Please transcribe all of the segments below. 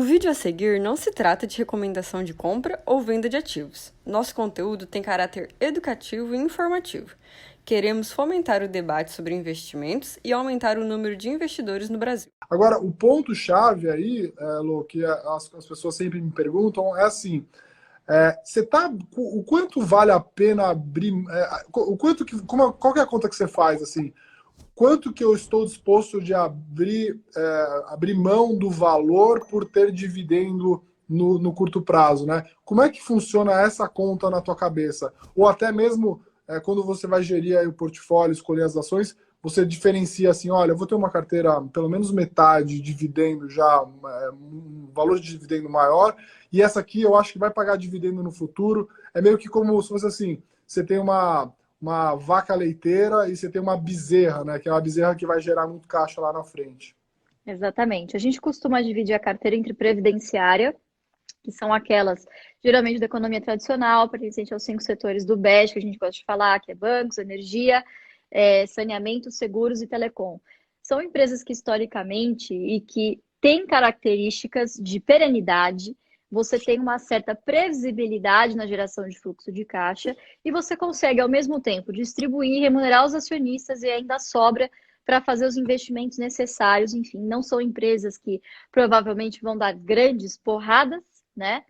O vídeo a seguir não se trata de recomendação de compra ou venda de ativos. Nosso conteúdo tem caráter educativo e informativo. Queremos fomentar o debate sobre investimentos e aumentar o número de investidores no Brasil. Agora, o ponto-chave aí, Lô, que as pessoas sempre me perguntam é assim, o quanto vale a pena abrir, qual que é a conta que você faz, assim, quanto que eu estou disposto de abrir mão do valor por ter dividendo no curto prazo, né? Como é que funciona essa conta na tua cabeça? Ou até mesmo quando você vai gerir aí o portfólio, escolher as ações, você diferencia assim, olha, eu vou ter uma carteira pelo menos metade de dividendo já, um valor de dividendo maior, e essa aqui eu acho que vai pagar dividendo no futuro. É meio que como se fosse assim, você tem uma vaca leiteira e você tem uma bezerra, né? Que é uma bezerra que vai gerar muito caixa lá na frente. Exatamente. A gente costuma dividir a carteira entre previdenciária, que são aquelas, geralmente, da economia tradicional, pertencente aos 5 setores do BES, que a gente gosta de falar, que é bancos, energia, saneamento, seguros e telecom. São empresas que, historicamente, e que têm características de perenidade, você tem uma certa previsibilidade na geração de fluxo de caixa e você consegue, ao mesmo tempo, distribuir, remunerar os acionistas e ainda sobra para fazer os investimentos necessários. Enfim, não são empresas que provavelmente vão dar grandes porradas, né?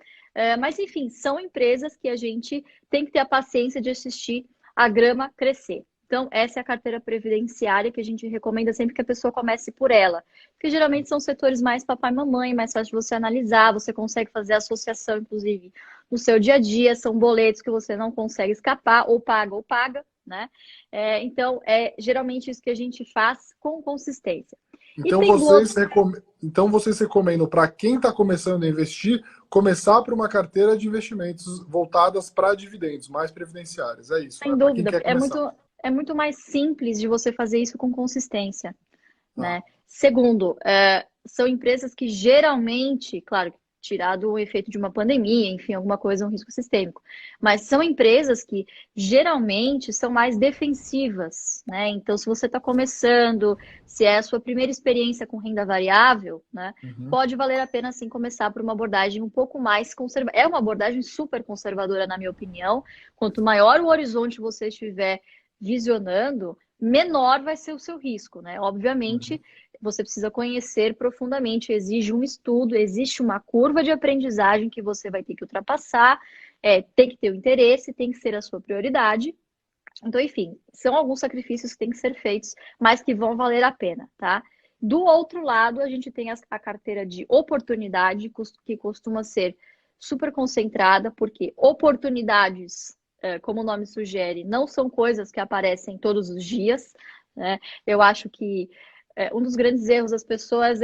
Mas, enfim, são empresas que a gente tem que ter a paciência de assistir a grama crescer. Então, essa é a carteira previdenciária que a gente recomenda sempre que a pessoa comece por ela. Porque geralmente são setores mais papai e mamãe, mais fácil de você analisar, você consegue fazer associação, inclusive, no seu dia a dia, são boletos que você não consegue escapar, ou paga, né? Então, é geralmente isso que a gente faz com consistência. Então vocês recomendam para quem está começando a investir, começar por uma carteira de investimentos voltadas para dividendos, mais previdenciárias. É isso, Sem né? Para quem dúvida, quer começar. é muito mais simples de você fazer isso com consistência, Tá. né? Segundo, são empresas que geralmente, claro, tirado o efeito de uma pandemia, enfim, alguma coisa, um risco sistêmico, mas são empresas que geralmente são mais defensivas, né? Então, se você está começando, se é a sua primeira experiência com renda variável, né? Uhum. Pode valer a pena, sim, começar por uma abordagem um pouco mais conservadora. É uma abordagem super conservadora, na minha opinião. Quanto maior o horizonte você estiver visionando, menor vai ser o seu risco, né? Obviamente, você precisa conhecer profundamente, exige um estudo, existe uma curva de aprendizagem que você vai ter que ultrapassar, tem que ter o interesse, tem que ser a sua prioridade. Então, enfim, são alguns sacrifícios que têm que ser feitos, mas que vão valer a pena, tá? Do outro lado, a gente tem a carteira de oportunidade, que costuma ser super concentrada, porque oportunidades, como o nome sugere, não são coisas que aparecem todos os dias, né? Eu acho que um dos grandes erros das pessoas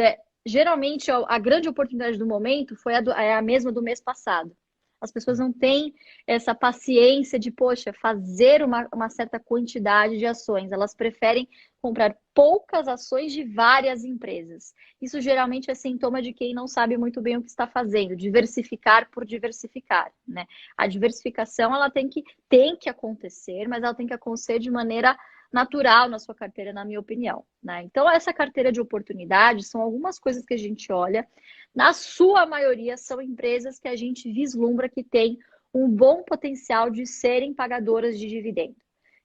geralmente, a grande oportunidade do momento foi a mesma do mês passado. As pessoas não têm essa paciência de, poxa, fazer uma certa quantidade de ações. Elas preferem comprar poucas ações de várias empresas. Isso geralmente é sintoma de quem não sabe muito bem o que está fazendo, diversificar por diversificar, né? A diversificação, ela tem que acontecer, mas ela tem que acontecer de maneira natural na sua carteira, na minha opinião, né? Então, essa carteira de oportunidades são algumas coisas que a gente olha. Na sua maioria, são empresas que a gente vislumbra que têm um bom potencial de serem pagadoras de dividendo.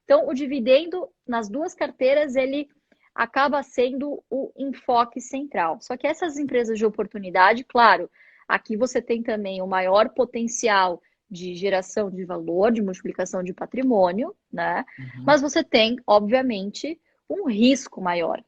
Então, o dividendo nas duas carteiras, ele acaba sendo o enfoque central. Só que essas empresas de oportunidade, claro, aqui você tem também o maior potencial de geração de valor, de multiplicação de patrimônio, né? Mas você tem, obviamente, um risco maior.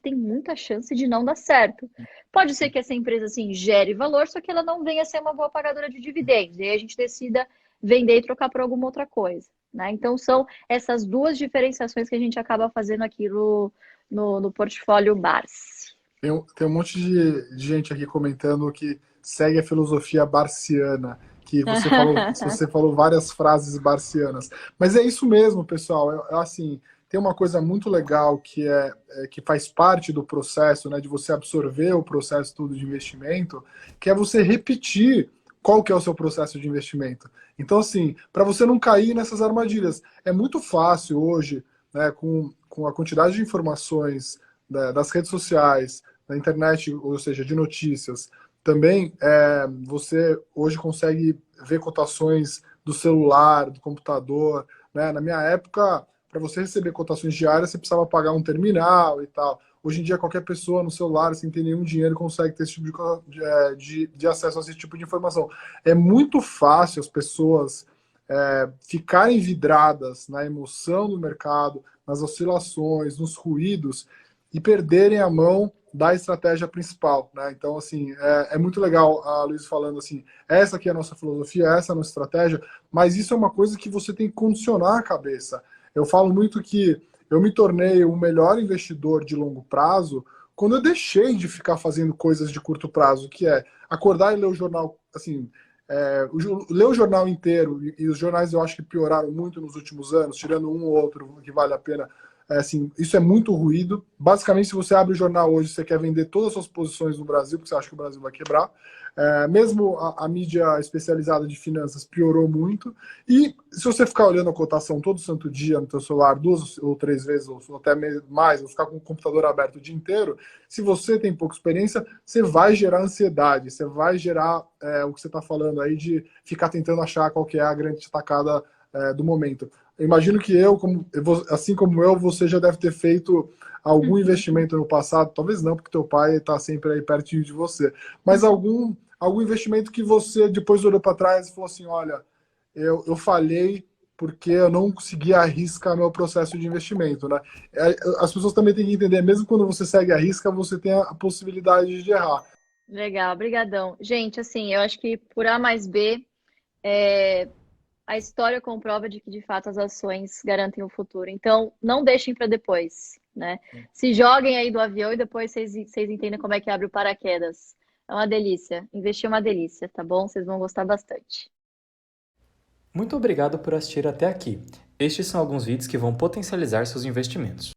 Tem muita chance de não dar certo. Pode ser que essa empresa, assim, gere valor, só que ela não venha a ser uma boa pagadora de dividendos. E aí a gente decida vender e trocar por alguma outra coisa, né? Então, são essas duas diferenciações que a gente acaba fazendo aqui no portfólio Barsi. Tem um monte de gente aqui comentando que segue a filosofia barciana, que você falou várias frases barcianas. Mas é isso mesmo, pessoal. Assim, tem uma coisa muito legal que faz parte do processo, né, de você absorver o processo todo de investimento, que é você repetir qual que é o seu processo de investimento. Então, assim, para você não cair nessas armadilhas, é muito fácil hoje, né, com a quantidade de informações, né, das redes sociais, da internet, ou seja, de notícias, também você hoje consegue ver cotações do celular, do computador, né? Na minha época, para você receber cotações diárias, você precisava pagar um terminal e tal. Hoje em dia, qualquer pessoa no celular, sem ter nenhum dinheiro, consegue ter esse tipo de acesso a esse tipo de informação. É muito fácil as pessoas ficarem vidradas na emoção do mercado, nas oscilações, nos ruídos, e perderem a mão da estratégia principal, né? Então, assim, é muito legal a Luiz falando assim, essa aqui é a nossa filosofia, essa é a nossa estratégia, mas isso é uma coisa que você tem que condicionar a cabeça. Eu falo muito que eu me tornei o melhor investidor de longo prazo quando eu deixei de ficar fazendo coisas de curto prazo, que é acordar e ler o jornal, assim, ler o jornal inteiro, e os jornais eu acho que pioraram muito nos últimos anos, tirando um ou outro que vale a pena. Assim, isso é muito ruído. Basicamente, se você abre o jornal hoje, você quer vender todas as suas posições no Brasil, porque você acha que o Brasil vai quebrar. Mesmo a mídia especializada de finanças piorou muito. E se você ficar olhando a cotação todo santo dia no seu celular, 2 ou 3 vezes, ou até mais, ou ficar com o computador aberto o dia inteiro, se você tem pouca experiência, você vai gerar ansiedade, você vai gerar o que você está falando aí de ficar tentando achar qual que é a grande tacada do momento. Eu imagino que assim como eu, você já deve ter feito algum investimento no passado, talvez não, porque teu pai está sempre aí pertinho de você, mas algum investimento que você depois olhou para trás e falou assim, olha, eu falhei porque eu não consegui arriscar meu processo de investimento, né? As pessoas também têm que entender, mesmo quando você segue a risca, você tem a possibilidade de errar. Legal, brigadão. Gente, assim, eu acho que por A mais B, é, a história comprova de que, de fato, as ações garantem o futuro. Então, não deixem para depois, né? Se joguem aí do avião e depois vocês entendem como é que abre o paraquedas. É uma delícia. Investir é uma delícia, tá bom? Vocês vão gostar bastante. Muito obrigado por assistir até aqui. Estes são alguns vídeos que vão potencializar seus investimentos.